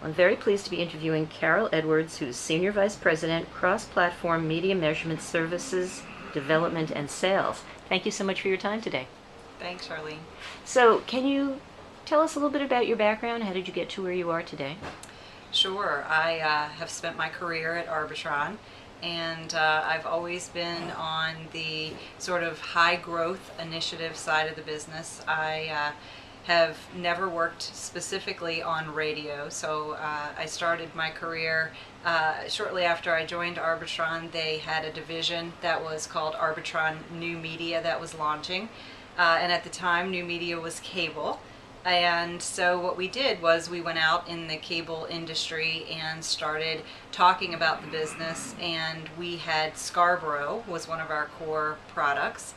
I'm very pleased to be interviewing Carol Edwards, who's Senior Vice President, Cross-Platform Media Measurement Services, Development, and Sales. Thank you so much for your time today. Thanks, Charlene. So, can you tell us a little bit about your background? How did you get to where you are today? Sure. I have spent my career at Arbitron, and I've always been on the sort of high growth initiative side of the business. I have never worked specifically on radio, so I started my career shortly after I joined Arbitron. They had a division that was called Arbitron New Media that was launching, and at the time New Media was cable. And so what we did was we went out in the cable industry and started talking about the business, and we had Scarborough was one of our core products.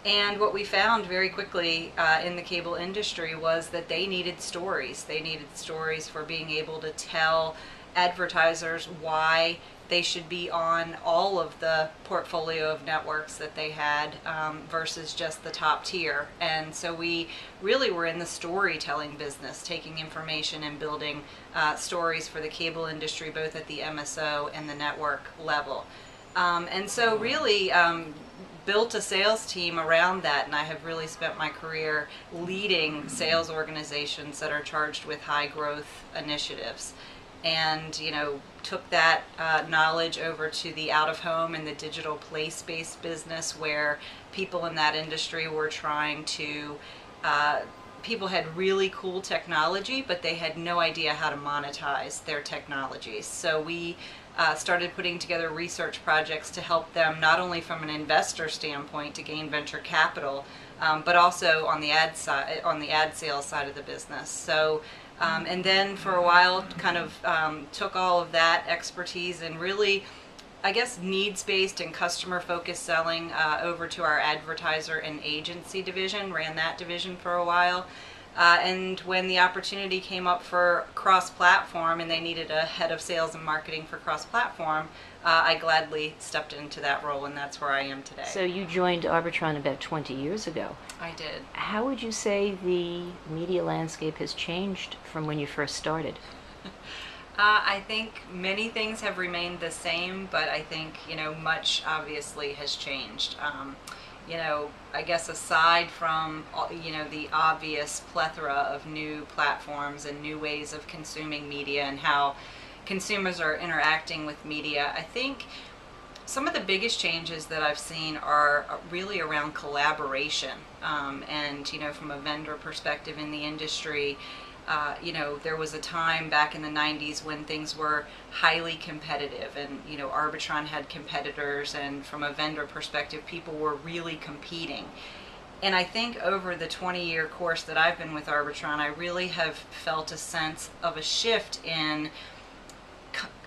And what we found very quickly in the cable industry was that they needed stories. They needed stories for being able to tell advertisers why they should be on all of the portfolio of networks that they had versus just the top tier. And so we really were in the storytelling business, taking information and building stories for the cable industry, both at the MSO and the network level. And so really built a sales team around that, and I have really spent my career leading sales organizations that are charged with high growth initiatives. And took that knowledge over to the out-of-home and the digital place-based business, where people in that industry were trying to people had really cool technology, but they had no idea how to monetize their technologies. So we started putting together research projects to help them, not only from an investor standpoint to gain venture capital, but also on the ad side, on the ad sales side of the business. So, and then for a while, kind of took all of that expertise and really, I guess, needs-based and customer-focused selling over to our advertiser and agency division. Ran that division for a while. And when the opportunity came up for cross-platform and they needed a head of sales and marketing for cross-platform, I gladly stepped into that role, and that's where I am today. So you joined Arbitron about 20 years ago. I did. How would you say the media landscape has changed from when you first started? I think many things have remained the same, but I think, much obviously has changed. I guess aside from, the obvious plethora of new platforms and new ways of consuming media and how consumers are interacting with media, I think some of the biggest changes that I've seen are really around collaboration. And, from a vendor perspective in the industry, there was a time back in the 90s when things were highly competitive, and, Arbitron had competitors, and from a vendor perspective, people were really competing. And I think over the 20-year course that I've been with Arbitron, I really have felt a sense of a shift in,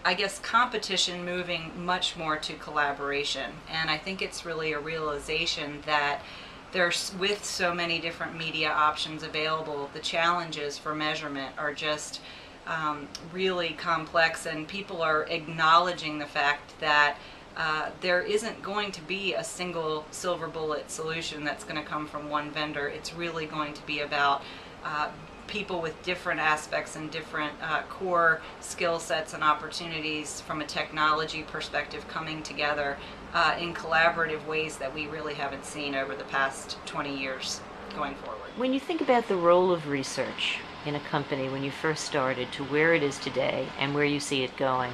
I guess, competition moving much more to collaboration. And I think it's really a realization that there's, with so many different media options available, the challenges for measurement are just really complex, and people are acknowledging the fact that there isn't going to be a single silver bullet solution that's going to come from one vendor. It's really going to be about people with different aspects and different core skill sets and opportunities from a technology perspective coming together in collaborative ways that we really haven't seen over the past 20 years going forward. When you think about the role of research in a company when you first started to where it is today and where you see it going,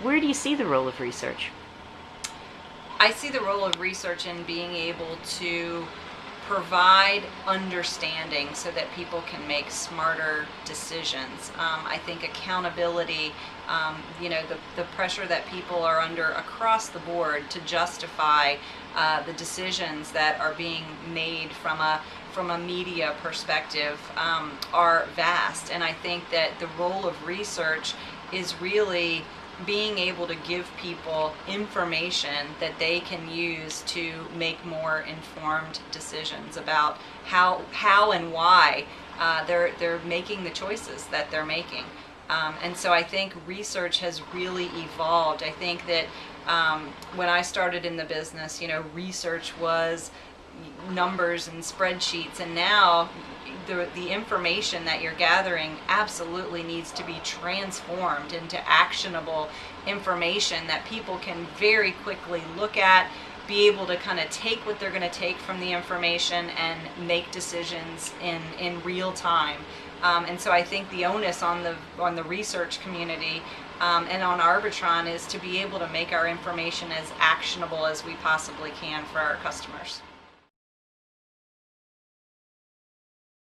where do you see the role of research? I see the role of research in being able to provide understanding so that people can make smarter decisions. I think accountability, the pressure that people are under across the board to justify the decisions that are being made from a media perspective are vast. And I think that the role of research is really being able to give people information that they can use to make more informed decisions about how and why they're making the choices that they're making. And so I think research has really evolved. I think that when I started in the business, research was numbers and spreadsheets, and now the information that you're gathering absolutely needs to be transformed into actionable information that people can very quickly look at, be able to kind of take what they're going to take from the information and make decisions in real time. And so I think the onus on the research community and on Arbitron is to be able to make our information as actionable as we possibly can for our customers.